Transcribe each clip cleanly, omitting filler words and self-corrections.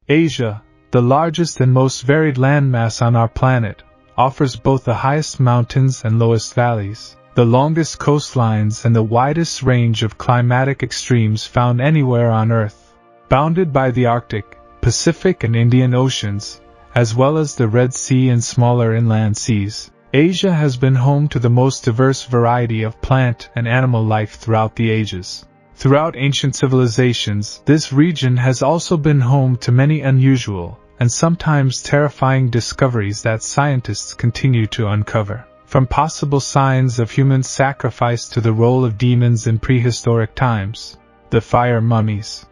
Asia, the largest and most varied landmass on our planet, offers both the highest mountains and lowest valleys, the longest coastlines and the widest range of climatic extremes found anywhere on Earth. Bounded by the Arctic, Pacific and Indian Oceans, as well as the Red Sea and smaller inland seas, Asia has been home to the most diverse variety of plant and animal life throughout the ages. Throughout ancient civilizations, this region has also been home to many unusual and sometimes terrifying discoveries that scientists continue to uncover, from possible signs of human sacrifice to the role of demons in prehistoric times. The fire mummies.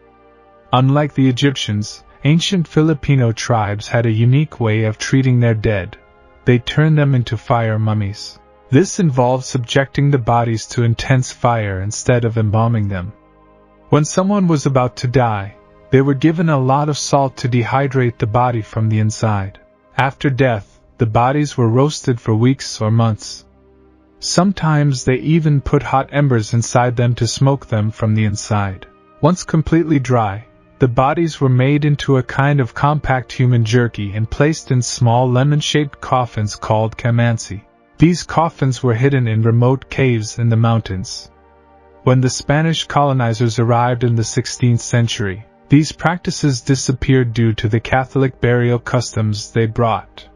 Unlike the Egyptians, ancient Filipino tribes had a unique way of treating their dead. They turned them into fire mummies. This involved subjecting the bodies to intense fire instead of embalming them. When someone was about to die, they were given a lot of salt to dehydrate the body from the inside. After death, the bodies were roasted for weeks or months. Sometimes they even put hot embers inside them to smoke them from the inside. Once completely dry, the bodies were made into a kind of compact human jerky and placed in small lemon-shaped coffins called kamansi. These coffins were hidden in remote caves in the mountains. When the Spanish colonizers arrived in the 16th century, these practices disappeared due to the Catholic burial customs they brought.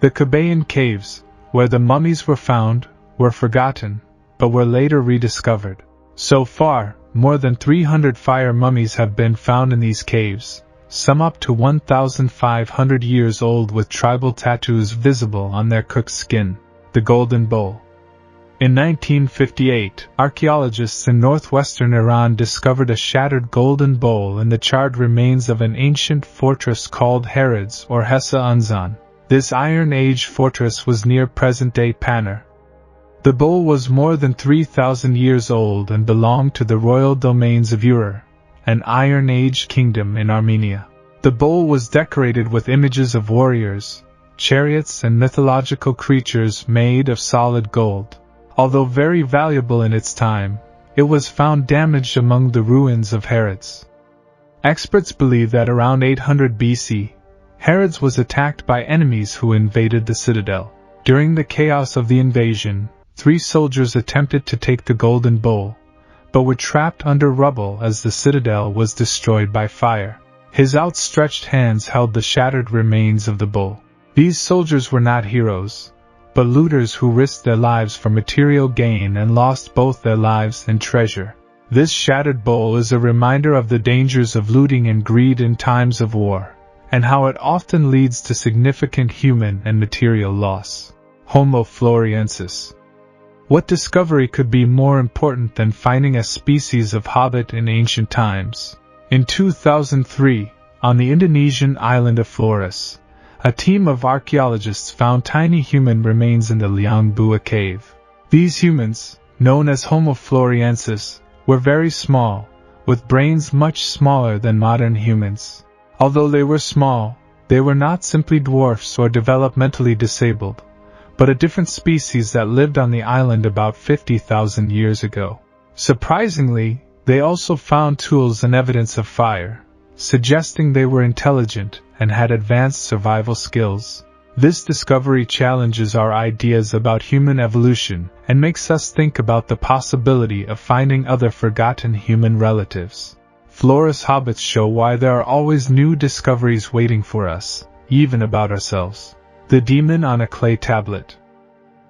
The Cabayan caves, where the mummies were found, were forgotten, but were later rediscovered. So far, more than 300 fire mummies have been found in these caves, some up to 1,500 years old with tribal tattoos visible on their cooked skin. The Golden Bowl. In 1958, archaeologists in northwestern Iran discovered a shattered golden bowl in the charred remains of an ancient fortress called Herods or Hessa Unzan. This Iron Age fortress was near present-day Panar. The bowl was more than 3,000 years old and belonged to the royal domains of Ur, an Iron Age kingdom in Armenia. The bowl was decorated with images of warriors, chariots and mythological creatures made of solid gold. Although very valuable in its time, it was found damaged among the ruins of Herods. Experts believe that around 800 BC, Herods was attacked by enemies who invaded the citadel. During the chaos of the invasion, 3 soldiers attempted to take the golden bowl, but were trapped under rubble as the citadel was destroyed by fire. His outstretched hands held the shattered remains of the bowl. These soldiers were not heroes, but looters who risked their lives for material gain and lost both their lives and treasure. This shattered bowl is a reminder of the dangers of looting and greed in times of war, and how it often leads to significant human and material loss. Homo floresiensis. What discovery could be more important than finding a species of hobbit in ancient times? In 2003, on the Indonesian island of Flores, a team of archaeologists found tiny human remains in the Liang Bua cave. These humans, known as Homo floresiensis, were very small, with brains much smaller than modern humans. Although they were small, they were not simply dwarfs or developmentally disabled, but a different species that lived on the island about 50,000 years ago. Surprisingly, they also found tools and evidence of fire, suggesting they were intelligent and had advanced survival skills. This discovery challenges our ideas about human evolution and makes us think about the possibility of finding other forgotten human relatives. Flores hobbits show why there are always new discoveries waiting for us, even about ourselves. The demon on a clay tablet.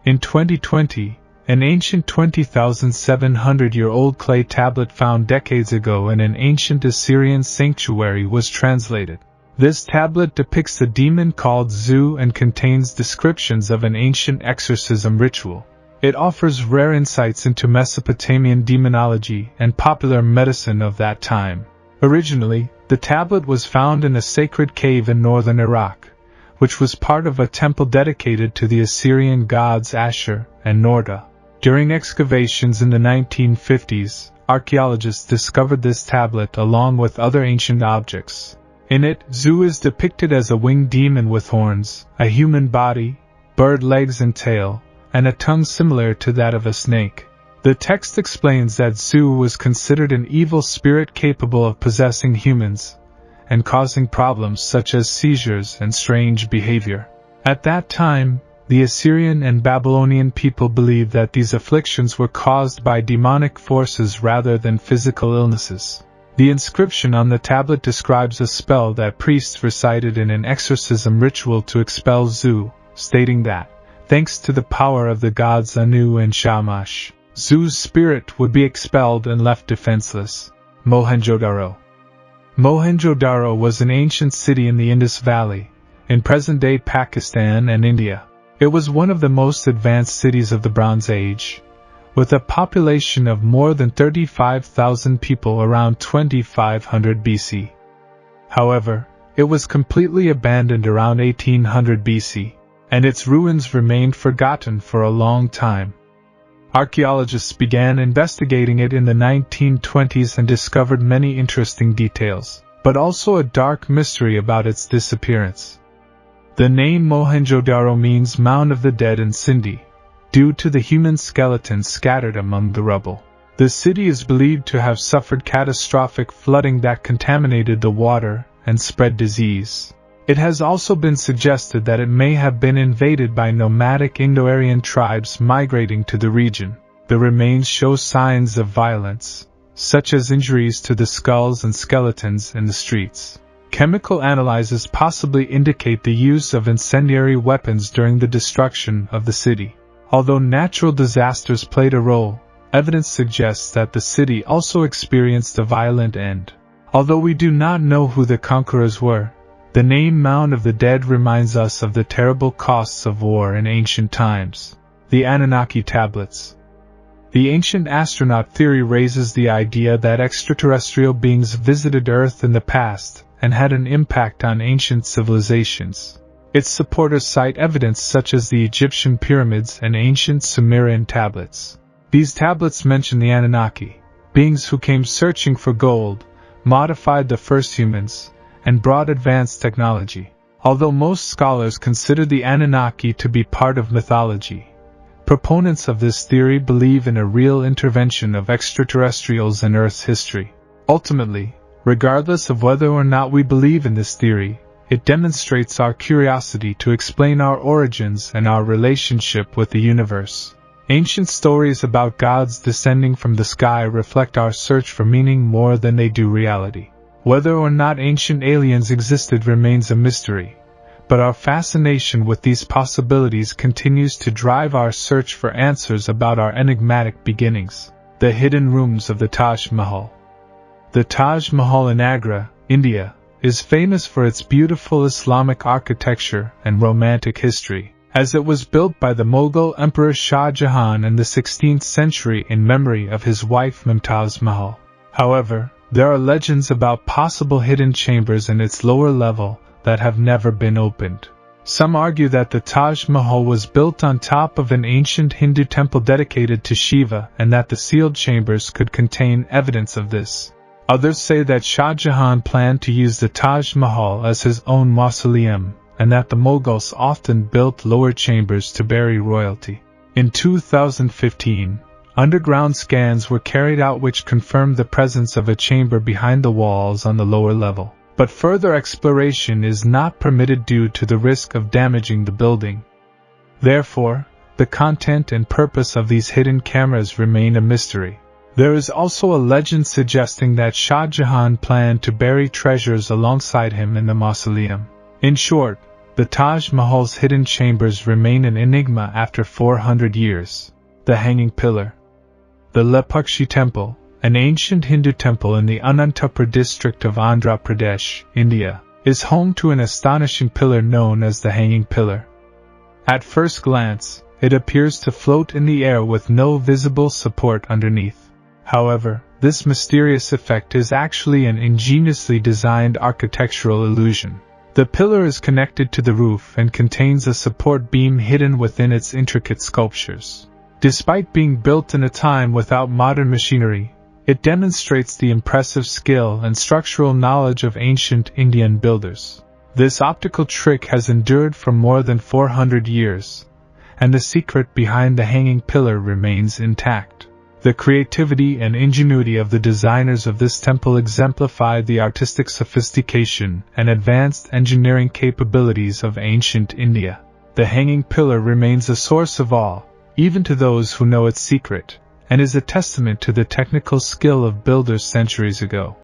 In 2020, an ancient 20,700-year-old clay tablet found decades ago in an ancient Assyrian sanctuary was translated. This tablet depicts a demon called Zu and contains descriptions of an ancient exorcism ritual. It offers rare insights into Mesopotamian demonology and popular medicine of that time. Originally, the tablet was found in a sacred cave in northern Iraq, which was part of a temple dedicated to the Assyrian gods Ashur and Norda. During excavations in the 1950s, archaeologists discovered this tablet along with other ancient objects. In it, Zu is depicted as a winged demon with horns, a human body, bird legs and tail, and a tongue similar to that of a snake. The text explains that Zu was considered an evil spirit capable of possessing humans, and causing problems such as seizures and strange behavior. At that time, the Assyrian and Babylonian people believed that these afflictions were caused by demonic forces rather than physical illnesses. The inscription on the tablet describes a spell that priests recited in an exorcism ritual to expel Zu, stating that, thanks to the power of the gods Anu and Shamash, Zu's spirit would be expelled and left defenseless. Mohenjo-daro. Mohenjo-daro was an ancient city in the Indus Valley, in present-day Pakistan and India. It was one of the most advanced cities of the Bronze Age, with a population of more than 35,000 people around 2500 BC. However, it was completely abandoned around 1800 BC, and its ruins remained forgotten for a long time. Archaeologists began investigating it in the 1920s and discovered many interesting details, but also a dark mystery about its disappearance. The name Mohenjo-daro means Mound of the Dead in Sindhi, due to the human skeletons scattered among the rubble. The city is believed to have suffered catastrophic flooding that contaminated the water and spread disease. It has also been suggested that it may have been invaded by nomadic Indo-Aryan tribes migrating to the region. The remains show signs of violence, such as injuries to the skulls and skeletons in the streets. Chemical analyses possibly indicate the use of incendiary weapons during the destruction of the city. Although natural disasters played a role, evidence suggests that the city also experienced a violent end. Although we do not know who the conquerors were, the name Mound of the Dead reminds us of the terrible costs of war in ancient times. The Anunnaki Tablets. The ancient astronaut theory raises the idea that extraterrestrial beings visited Earth in the past and had an impact on ancient civilizations. Its supporters cite evidence such as the Egyptian pyramids and ancient Sumerian tablets. These tablets mention the Anunnaki, beings who came searching for gold, modified the first humans, and brought advanced technology. Although most scholars consider the Anunnaki to be part of mythology, proponents of this theory believe in a real intervention of extraterrestrials in Earth's history. Ultimately, regardless of whether or not we believe in this theory, it demonstrates our curiosity to explain our origins and our relationship with the universe. Ancient stories about gods descending from the sky reflect our search for meaning more than they do reality. Whether or not ancient aliens existed remains a mystery, but our fascination with these possibilities continues to drive our search for answers about our enigmatic beginnings. The hidden rooms of the Taj Mahal. The Taj Mahal in Agra, India, is famous for its beautiful Islamic architecture and romantic history, as it was built by the Mughal Emperor Shah Jahan in the 16th century in memory of his wife Mumtaz Mahal. However, there are legends about possible hidden chambers in its lower level that have never been opened. Some argue that the Taj Mahal was built on top of an ancient Hindu temple dedicated to Shiva and that the sealed chambers could contain evidence of this. Others say that Shah Jahan planned to use the Taj Mahal as his own mausoleum, and that the Mughals often built lower chambers to bury royalty. In 2015, underground scans were carried out which confirmed the presence of a chamber behind the walls on the lower level, but further exploration is not permitted due to the risk of damaging the building. Therefore, the content and purpose of these hidden cameras remain a mystery. There is also a legend suggesting that Shah Jahan planned to bury treasures alongside him in the mausoleum. In short, the Taj Mahal's hidden chambers remain an enigma after 400 years. The Hanging Pillar. The Lepakshi Temple, an ancient Hindu temple in the Anantapur district of Andhra Pradesh, India, is home to an astonishing pillar known as the Hanging Pillar. At first glance, it appears to float in the air with no visible support underneath. However, this mysterious effect is actually an ingeniously designed architectural illusion. The pillar is connected to the roof and contains a support beam hidden within its intricate sculptures. Despite being built in a time without modern machinery, it demonstrates the impressive skill and structural knowledge of ancient Indian builders. This optical trick has endured for more than 400 years, and the secret behind the hanging pillar remains intact. The creativity and ingenuity of the designers of this temple exemplified the artistic sophistication and advanced engineering capabilities of ancient India. The hanging pillar remains a source of awe, even to those who know its secret, and is a testament to the technical skill of builders centuries ago.